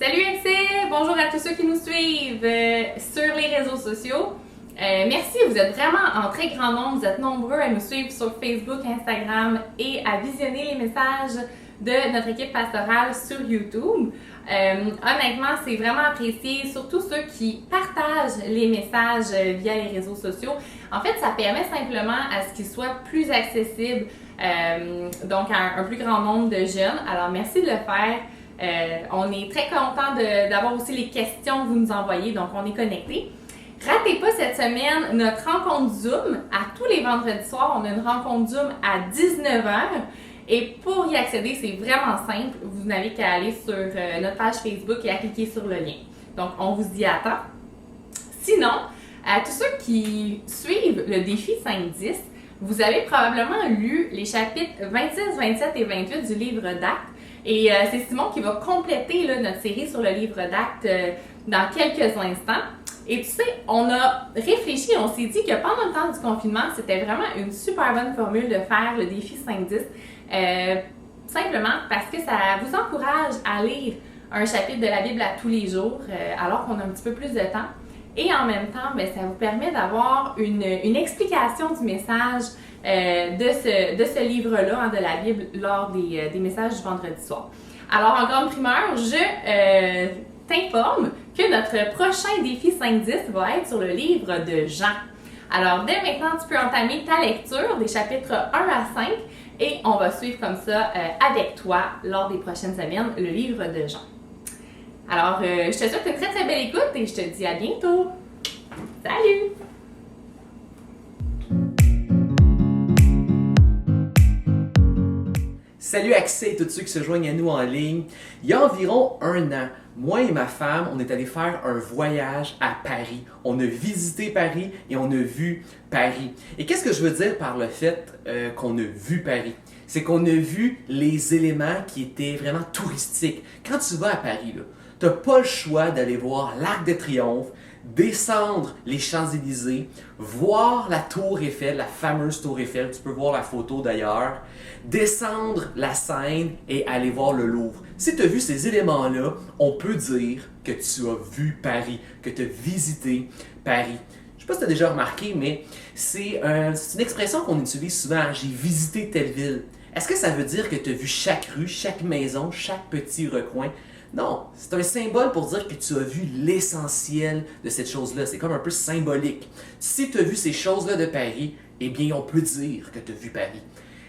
Salut MC! Bonjour à tous ceux qui nous suivent sur les réseaux sociaux. Merci, vous êtes vraiment en très grand nombre, vous êtes nombreux à nous suivre sur Facebook, Instagram et à visionner les messages de notre équipe pastorale sur YouTube. Honnêtement, c'est vraiment apprécié, surtout ceux qui partagent les messages via les réseaux sociaux. En fait, ça permet simplement à ce qu'ils soient plus accessibles, donc à un plus grand nombre de jeunes. Alors, merci de le faire. On est très content d'avoir aussi les questions que vous nous envoyez, donc on est connectés. Ratez pas cette semaine notre rencontre Zoom. À tous les vendredis soirs, on a une rencontre Zoom à 19h. Et pour y accéder, c'est vraiment simple. Vous n'avez qu'à aller sur notre page Facebook et à cliquer sur le lien. Donc, on vous y attend. Sinon, à tous ceux qui suivent le défi 5-10, vous avez probablement lu les chapitres 26, 27 et 28 du livre d'Actes. Et c'est Simon qui va compléter notre série sur le livre d'Actes dans quelques instants. Et tu sais, on a réfléchi, on s'est dit que pendant le temps du confinement, c'était vraiment une super bonne formule de faire le défi 5-10. Simplement parce que ça vous encourage à lire un chapitre de la Bible à tous les jours, alors qu'on a un petit peu plus de temps. Et en même temps, ça vous permet d'avoir une explication du message de ce livre-là, de la Bible, lors des messages du vendredi soir. Alors, en grande primeur, je t'informe que notre prochain défi 5-10 va être sur le livre de Jean. Alors, dès maintenant, tu peux entamer ta lecture des chapitres 1 à 5 et on va suivre comme ça avec toi lors des prochaines semaines le livre de Jean. Alors, je te souhaite une très très belle écoute et je te dis à bientôt. Salut! Salut Accès et tous ceux qui se joignent à nous en ligne. Il y a environ un an, moi et ma femme, on est allés faire un voyage à Paris. On a visité Paris et on a vu Paris. Et qu'est-ce que je veux dire par le fait qu'on a vu Paris? C'est qu'on a vu les éléments qui étaient vraiment touristiques. Quand tu vas à Paris, tu n'as pas le choix d'aller voir l'Arc de Triomphe, descendre les Champs-Élysées, voir la Tour Eiffel, la fameuse Tour Eiffel, tu peux voir la photo d'ailleurs, descendre la Seine et aller voir le Louvre. Si tu as vu ces éléments-là, on peut dire que tu as vu Paris, que tu as visité Paris. Je ne sais pas si tu as déjà remarqué, mais c'est une expression qu'on utilise souvent, j'ai visité telle ville. Est-ce que ça veut dire que tu as vu chaque rue, chaque maison, chaque petit recoin? Non, c'est un symbole pour dire que tu as vu l'essentiel de cette chose-là. C'est comme un peu symbolique. Si tu as vu ces choses-là de Paris, eh bien, on peut dire que tu as vu Paris.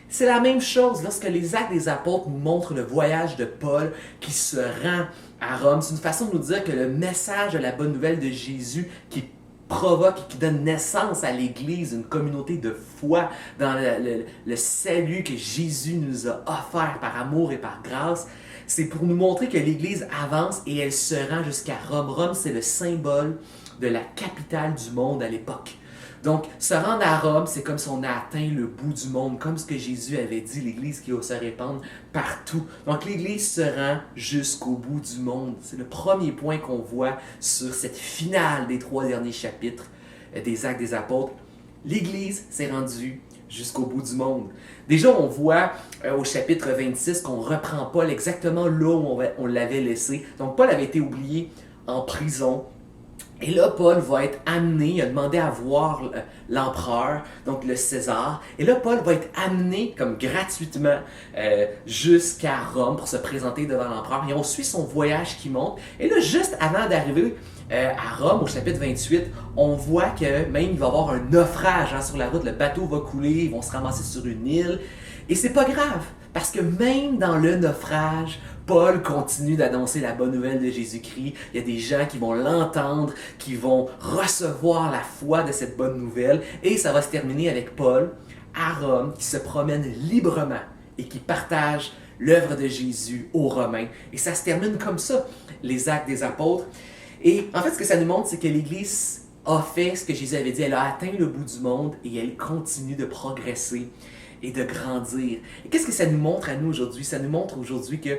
C'est la même chose lorsque les Actes des Apôtres nous montrent le voyage de Paul qui se rend à Rome. C'est une façon de nous dire que le message de la bonne nouvelle de Jésus qui provoque et qui donne naissance à l'Église, une communauté de foi dans le salut que Jésus nous a offert par amour et par grâce, c'est pour nous montrer que l'Église avance et elle se rend jusqu'à Rome. Rome, c'est le symbole de la capitale du monde à l'époque. Donc, se rendre à Rome, c'est comme si on a atteint le bout du monde, comme ce que Jésus avait dit, l'Église qui va se répandre partout. Donc, l'Église se rend jusqu'au bout du monde. C'est le premier point qu'on voit sur cette finale des 3 derniers chapitres des Actes des Apôtres. L'Église s'est rendue jusqu'au bout du monde. Déjà, on voit au chapitre 26 qu'on reprend Paul exactement là où on l'avait laissé. Donc, Paul avait été oublié en prison. Et là, Paul va être amené, il a demandé à voir l'empereur, donc le César. Et là, Paul va être amené comme gratuitement jusqu'à Rome pour se présenter devant l'empereur. Et on suit son voyage qui monte. Et là, juste avant d'arriver à Rome, au chapitre 28, on voit que même il va y avoir un naufrage sur la route. Le bateau va couler, ils vont se ramasser sur une île. Et c'est pas grave, parce que même dans le naufrage, Paul continue d'annoncer la bonne nouvelle de Jésus-Christ. Il y a des gens qui vont l'entendre, qui vont recevoir la foi de cette bonne nouvelle. Et ça va se terminer avec Paul à Rome, qui se promène librement et qui partage l'œuvre de Jésus aux Romains. Et ça se termine comme ça, les Actes des Apôtres. Et en fait, ce que ça nous montre, c'est que l'Église a fait ce que Jésus avait dit. Elle a atteint le bout du monde et elle continue de progresser et de grandir. Et qu'est-ce que ça nous montre à nous aujourd'hui? Ça nous montre aujourd'hui que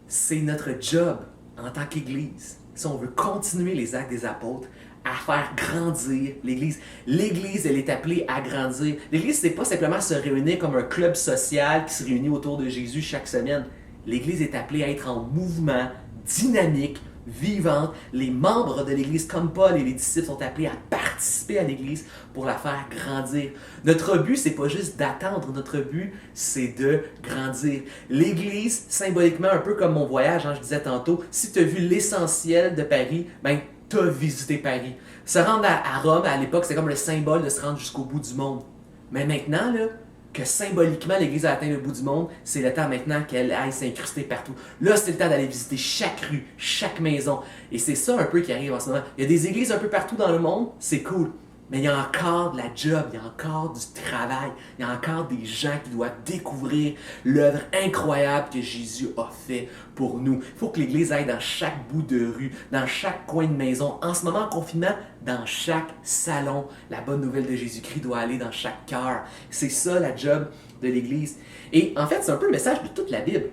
c'est notre job en tant qu'Église, si on veut continuer les Actes des Apôtres, à faire grandir l'Église. L'Église, elle est appelée à grandir. L'Église, c'est pas simplement se réunir comme un club social qui se réunit autour de Jésus chaque semaine. L'Église est appelée à être en mouvement dynamique, vivante. Les membres de l'Église, comme Paul et les disciples, sont appelés à participer à l'Église pour la faire grandir. Notre but, c'est pas juste d'attendre, notre but, c'est de grandir. L'Église, symboliquement, un peu comme mon voyage, je disais tantôt, si tu as vu l'essentiel de Paris, ben, tu as visité Paris. Se rendre à Rome, à l'époque, c'est comme le symbole de se rendre jusqu'au bout du monde. Mais maintenant, là, que symboliquement l'Église a atteint le bout du monde, c'est le temps maintenant qu'elle aille s'incruster partout. Là, c'est le temps d'aller visiter chaque rue, chaque maison. Et c'est ça un peu qui arrive en ce moment. Il y a des églises un peu partout dans le monde, c'est cool. Mais il y a encore de la job, il y a encore du travail, il y a encore des gens qui doivent découvrir l'œuvre incroyable que Jésus a fait pour nous. Il faut que l'Église aille dans chaque bout de rue, dans chaque coin de maison. En ce moment, en confinement, dans chaque salon. La bonne nouvelle de Jésus-Christ doit aller dans chaque cœur. C'est ça la job de l'Église. Et en fait, c'est un peu le message de toute la Bible.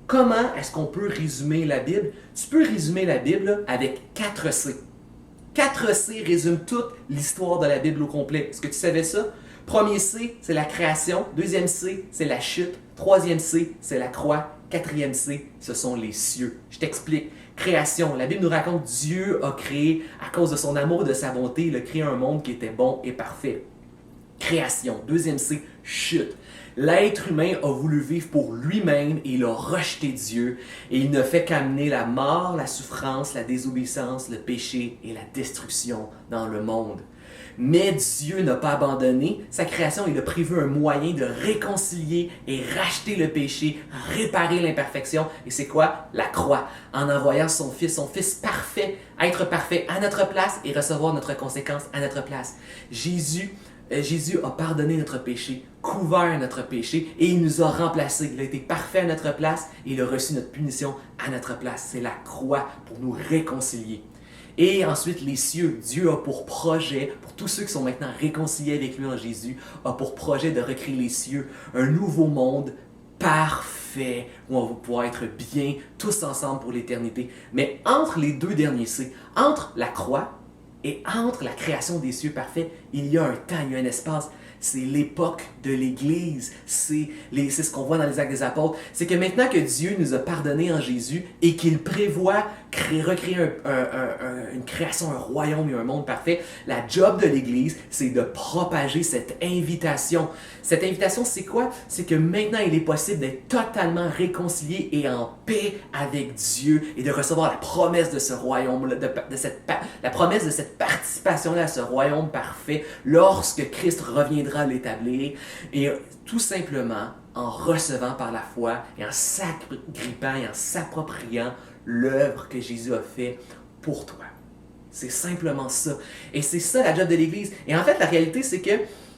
Comment est-ce qu'on peut résumer la Bible? Tu peux résumer la Bible là, avec 4 C. 4 C résument toute l'histoire de la Bible au complet. Est-ce que tu savais ça? Premier C, c'est la création. Deuxième C, c'est la chute. Troisième C, c'est la croix. Quatrième C, ce sont les cieux. Je t'explique. Création. La Bible nous raconte que Dieu a créé, à cause de son amour et de sa bonté, il a créé un monde qui était bon et parfait. Création. Deuxième C, chute. L'être humain a voulu vivre pour lui-même et il a rejeté Dieu et il ne fait qu'amener la mort, la souffrance, la désobéissance, le péché et la destruction dans le monde. Mais Dieu n'a pas abandonné sa création, il a prévu un moyen de réconcilier et racheter le péché, réparer l'imperfection. Et c'est quoi? La croix. En envoyant son Fils parfait, être parfait à notre place et recevoir notre conséquence à notre place. Jésus a pardonné notre péché, couvert notre péché et il nous a remplacés. Il a été parfait à notre place et il a reçu notre punition à notre place. C'est la croix pour nous réconcilier. Et ensuite, les cieux. Dieu a pour projet, pour tous ceux qui sont maintenant réconciliés avec lui en Jésus, a pour projet de recréer les cieux, un nouveau monde parfait où on va pouvoir être bien tous ensemble pour l'éternité. Mais entre les deux derniers C, entre la croix et entre la création des cieux parfaits, il y a un temps, il y a un espace. C'est l'époque de l'Église. C'est ce qu'on voit dans les Actes des Apôtres. C'est que maintenant que Dieu nous a pardonné en Jésus et qu'il prévoit recréer une création, un royaume et un monde parfait, la job de l'Église, c'est de propager cette invitation. Cette invitation, c'est quoi? C'est que maintenant, il est possible d'être totalement réconcilié et en paix avec Dieu et de recevoir la promesse de ce royaume, la promesse de cette participation-là à ce royaume parfait lorsque Christ reviendra l'établir et tout simplement en recevant par la foi et en s'agrippant et en s'appropriant l'œuvre que Jésus a fait pour toi. C'est simplement ça. Et c'est ça la job de l'Église. Et en fait, la réalité, c'est que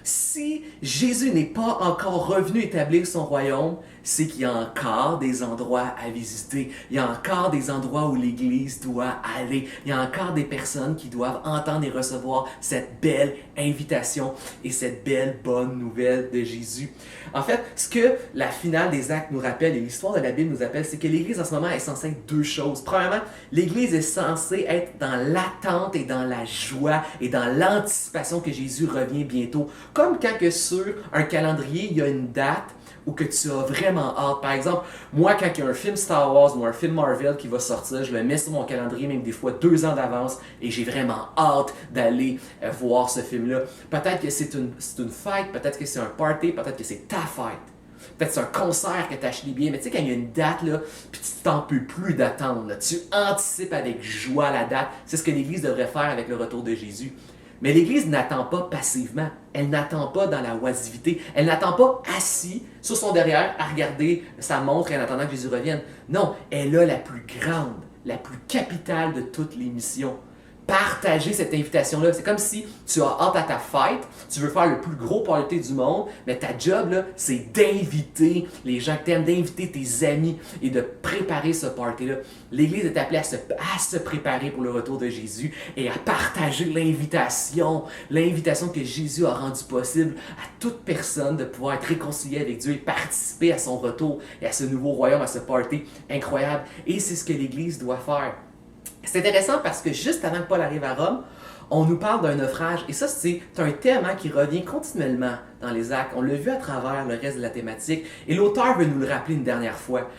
si Jésus n'est pas encore revenu établir son royaume, c'est qu'il y a encore des endroits à visiter. Il y a encore des endroits où l'Église doit aller. Il y a encore des personnes qui doivent entendre et recevoir cette belle invitation et cette belle bonne nouvelle de Jésus. En fait, ce que la finale des Actes nous rappelle et l'histoire de la Bible nous appelle, c'est que l'Église en ce moment est censée être 2 choses. Premièrement, l'Église est censée être dans l'attente et dans la joie et dans l'anticipation que Jésus revient bientôt. Comme quand que sur un calendrier, il y a une date ou que tu as vraiment hâte. Par exemple, moi, quand il y a un film Star Wars ou un film Marvel qui va sortir, je le mets sur mon calendrier, même des fois 2 ans d'avance, et j'ai vraiment hâte d'aller voir ce film-là. Peut-être que c'est une fête, peut-être que c'est un party, peut-être que c'est ta fête. Peut-être que c'est un concert que tu achètes bien, mais tu sais, quand il y a une date, là, puis tu t'en peux plus d'attendre, là, tu anticipes avec joie la date. C'est ce que l'Église devrait faire avec le retour de Jésus. Mais l'Église n'attend pas passivement. Elle n'attend pas dans la oisivité. Elle n'attend pas assis sur son derrière à regarder sa montre en attendant que Jésus revienne. Non, elle a la plus grande, la plus capitale de toutes les missions. Partager cette invitation-là. C'est comme si tu as hâte à ta fête, tu veux faire le plus gros party du monde, mais ta job, là, c'est d'inviter les gens que tu aimes, d'inviter tes amis et de préparer ce party-là. L'Église est appelée à se préparer pour le retour de Jésus et à partager l'invitation que Jésus a rendue possible à toute personne de pouvoir être réconciliée avec Dieu et participer à son retour et à ce nouveau royaume, à ce party incroyable. Et c'est ce que l'Église doit faire. C'est intéressant parce que juste avant que Paul arrive à Rome, on nous parle d'un naufrage. Et ça, c'est un thème qui revient continuellement dans les Actes. On l'a vu à travers le reste de la thématique. Et l'auteur veut nous le rappeler une dernière fois.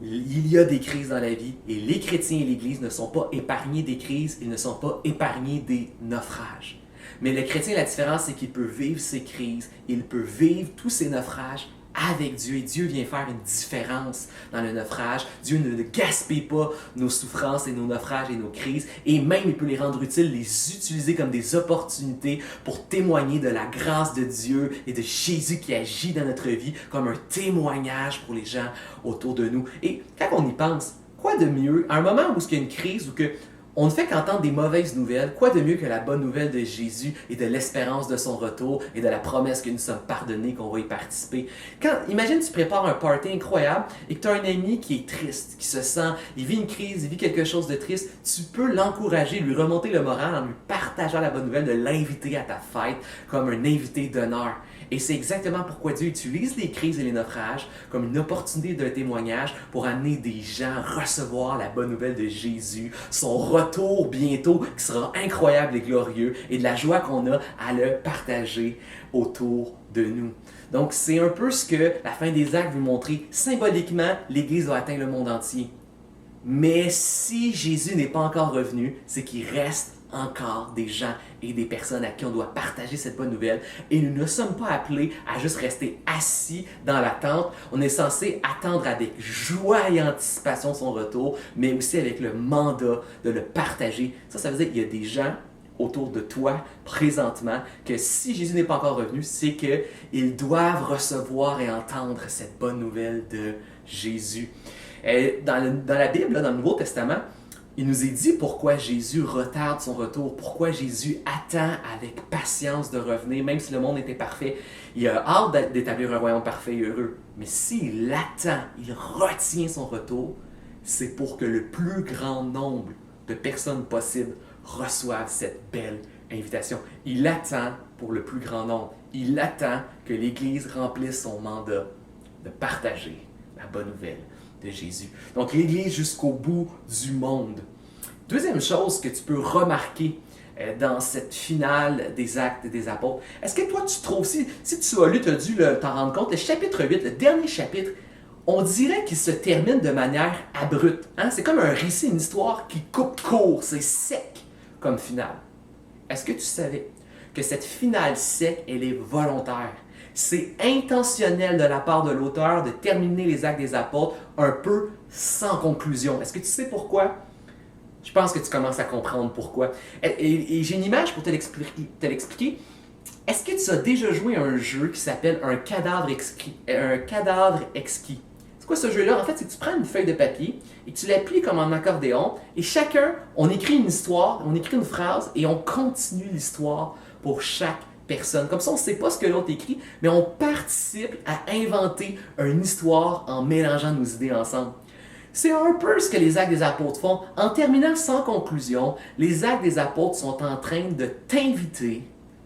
Il y a des crises dans la vie et les chrétiens et l'Église ne sont pas épargnés des crises, ils ne sont pas épargnés des naufrages. Mais le chrétien, la différence, c'est qu'il peut vivre ces crises, il peut vivre tous ces naufrages avec Dieu. Et Dieu vient faire une différence dans le naufrage. Dieu ne gaspille pas nos souffrances et nos naufrages et nos crises. Et même, il peut les rendre utiles, les utiliser comme des opportunités pour témoigner de la grâce de Dieu et de Jésus qui agit dans notre vie comme un témoignage pour les gens autour de nous. Et quand on y pense, quoi de mieux, à un moment où il y a une crise, ou que on ne fait qu'entendre des mauvaises nouvelles, quoi de mieux que la bonne nouvelle de Jésus et de l'espérance de son retour et de la promesse que nous sommes pardonnés, qu'on va y participer. Imagine tu prépares un party incroyable et que tu as un ami qui est triste, qui se sent, il vit une crise, il vit quelque chose de triste, tu peux l'encourager, lui remonter le moral en lui partageant la bonne nouvelle, de l'inviter à ta fête comme un invité d'honneur. Et c'est exactement pourquoi Dieu utilise les crises et les naufrages comme une opportunité d'un témoignage pour amener des gens à recevoir la bonne nouvelle de Jésus, son retour bientôt qui sera incroyable et glorieux et de la joie qu'on a à le partager autour de nous. Donc c'est un peu ce que la fin des actes veut montrer. Symboliquement, l'Église a atteint le monde entier. Mais si Jésus n'est pas encore revenu, c'est qu'il reste encore des gens et des personnes à qui on doit partager cette bonne nouvelle. Et nous ne sommes pas appelés à juste rester assis dans l'attente. On est censé attendre avec joie et anticipation son retour, mais aussi avec le mandat de le partager. Ça veut dire qu'il y a des gens autour de toi présentement que si Jésus n'est pas encore revenu, c'est qu'ils doivent recevoir et entendre cette bonne nouvelle de Jésus. Dans la Bible, dans le Nouveau Testament, il nous est dit pourquoi Jésus retarde son retour, pourquoi Jésus attend avec patience de revenir, même si le monde était parfait. Il a hâte d'établir un royaume parfait et heureux. Mais s'il attend, il retient son retour, c'est pour que le plus grand nombre de personnes possibles reçoivent cette belle invitation. Il attend pour le plus grand nombre. Il attend que l'Église remplisse son mandat de partager la bonne nouvelle de Jésus. Donc l'Église jusqu'au bout du monde. Deuxième chose que tu peux remarquer dans cette finale des Actes des Apôtres, est-ce que toi tu trouves, si tu as lu, tu as dû t'en rendre compte, le chapitre 8, le dernier chapitre, on dirait qu'il se termine de manière abrupte. Hein? C'est comme un récit, une histoire qui coupe court, c'est sec comme finale. Est-ce que tu savais que cette finale sec, elle est volontaire? C'est intentionnel de la part de l'auteur de terminer les Actes des Apôtres un peu sans conclusion. Est-ce que tu sais pourquoi? Je pense que tu commences à comprendre pourquoi. Et j'ai une image pour te l'expliquer. Est-ce que tu as déjà joué à un jeu qui s'appelle un cadavre exquis? C'est quoi ce jeu-là? En fait, c'est que tu prends une feuille de papier et tu la plies comme en accordéon et chacun, on écrit une histoire, on écrit une phrase et on continue l'histoire pour chaque personne. Comme ça, on ne sait pas ce que l'autre écrit, mais on participe à inventer une histoire en mélangeant nos idées ensemble. C'est un peu ce que les Actes des Apôtres font. En terminant sans conclusion, les Actes des Apôtres sont en train de t'inviter,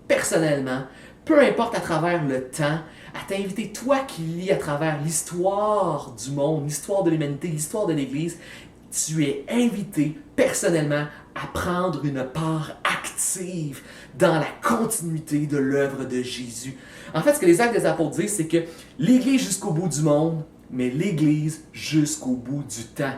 personnellement, peu importe à travers le temps, à t'inviter, toi qui lis à travers l'histoire du monde, l'histoire de l'humanité, l'histoire de l'Église, tu es invité personnellement à prendre une part active dans la continuité de l'œuvre de Jésus. En fait, ce que les Actes des Apôtres disent, c'est que l'Église jusqu'au bout du monde, mais l'Église jusqu'au bout du temps.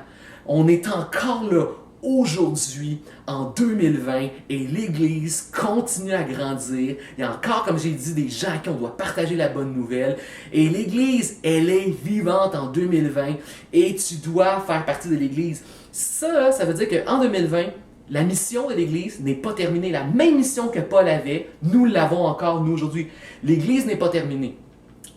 On est encore là aujourd'hui, en 2020, et l'Église continue à grandir. Il y a encore, comme j'ai dit, des gens à qui on doit partager la bonne nouvelle. Et l'Église, elle est vivante en 2020, et tu dois faire partie de l'Église. Ça veut dire qu'en 2020, la mission de l'Église n'est pas terminée. La même mission que Paul avait, nous l'avons encore, nous, aujourd'hui. L'Église n'est pas terminée.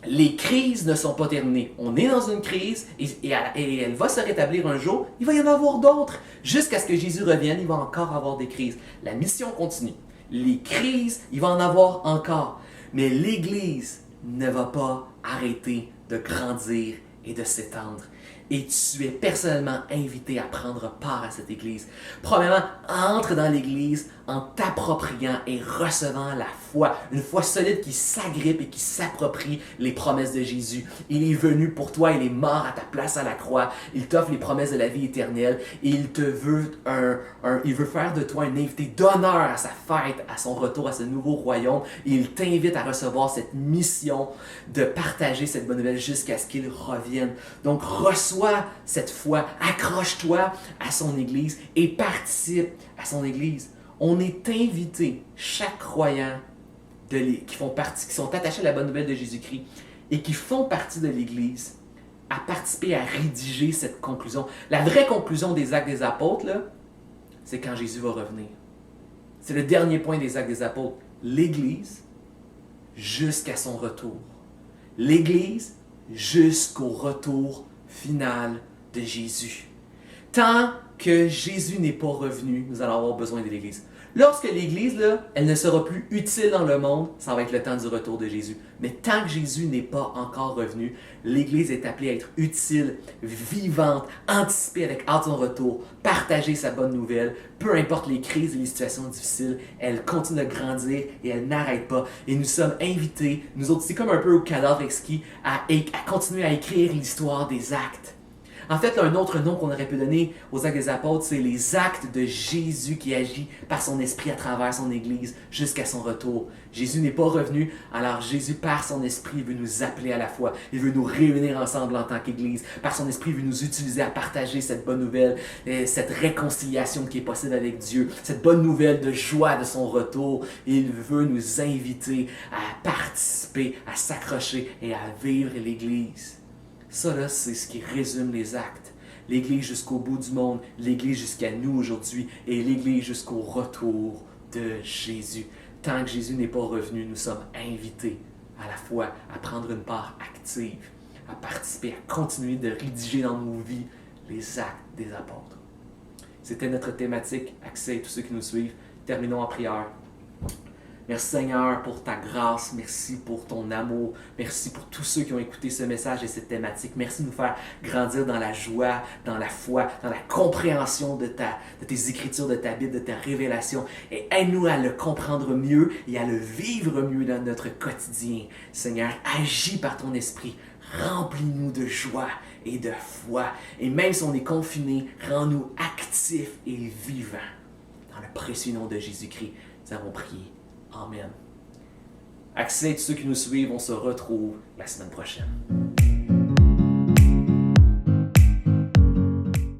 Les crises ne sont pas terminées. On est dans une crise et elle va se rétablir un jour. Il va y en avoir d'autres. Jusqu'à ce que Jésus revienne, il va encore avoir des crises. La mission continue. Les crises, il va en avoir encore. Mais l'Église ne va pas arrêter de grandir et de s'étendre. Et tu es personnellement invité à prendre part à cette Église. Premièrement, entre dans l'Église en t'appropriant et recevant la foi. Une foi solide qui s'agrippe et qui s'approprie les promesses de Jésus. Il est venu pour toi, il est mort à ta place à la croix. Il t'offre les promesses de la vie éternelle et il veut faire de toi un invité d'honneur à sa fête, à son retour à ce nouveau royaume. Et il t'invite à recevoir cette mission de partager cette bonne nouvelle jusqu'à ce qu'il revienne. Donc reçois reçois cette foi, accroche-toi à son Église et participe à son Église. On est invité, chaque croyant qui sont attachés à la bonne nouvelle de Jésus-Christ et qui font partie de l'Église, à participer à rédiger cette conclusion. La vraie conclusion des Actes des Apôtres, là, c'est quand Jésus va revenir. C'est le dernier point des Actes des Apôtres. L'Église jusqu'à son retour. L'Église jusqu'au retour final de Jésus. Tant que Jésus n'est pas revenu, nous allons avoir besoin de l'Église. Lorsque l'Église, là, elle ne sera plus utile dans le monde, ça va être le temps du retour de Jésus. Mais tant que Jésus n'est pas encore revenu, l'Église est appelée à être utile, vivante, anticipée avec hâte son retour, partager sa bonne nouvelle, peu importe les crises et les situations difficiles, elle continue de grandir et elle n'arrête pas. Et nous sommes invités, nous autres, c'est comme un peu au cadavre exquis, à continuer à écrire l'histoire des actes. En fait, là, un autre nom qu'on aurait pu donner aux Actes des Apôtres, c'est les actes de Jésus qui agit par son esprit à travers son Église jusqu'à son retour. Jésus n'est pas revenu, alors Jésus, par son esprit, veut nous appeler à la foi. Il veut nous réunir ensemble en tant qu'Église. Par son esprit, il veut nous utiliser à partager cette bonne nouvelle, cette réconciliation qui est possible avec Dieu, cette bonne nouvelle de joie de son retour. Il veut nous inviter à participer, à s'accrocher et à vivre l'Église. Ça, là, c'est ce qui résume les actes. L'Église jusqu'au bout du monde, l'Église jusqu'à nous aujourd'hui et l'Église jusqu'au retour de Jésus. Tant que Jésus n'est pas revenu, nous sommes invités à la fois à prendre une part active, à participer, à continuer de rédiger dans nos vies les actes des apôtres. C'était notre thématique. Accès à tous ceux qui nous suivent. Terminons en prière. Merci Seigneur pour ta grâce, merci pour ton amour, merci pour tous ceux qui ont écouté ce message et cette thématique. Merci de nous faire grandir dans la joie, dans la foi, dans la compréhension de tes écritures, de ta Bible, de ta révélation. Et aide-nous à le comprendre mieux et à le vivre mieux dans notre quotidien. Seigneur, agis par ton esprit, remplis-nous de joie et de foi. Et même si on est confiné, rends-nous actifs et vivants. Dans le précieux nom de Jésus-Christ, nous avons prié. Amen. Accès à tous ceux qui nous suivent, on se retrouve la semaine prochaine.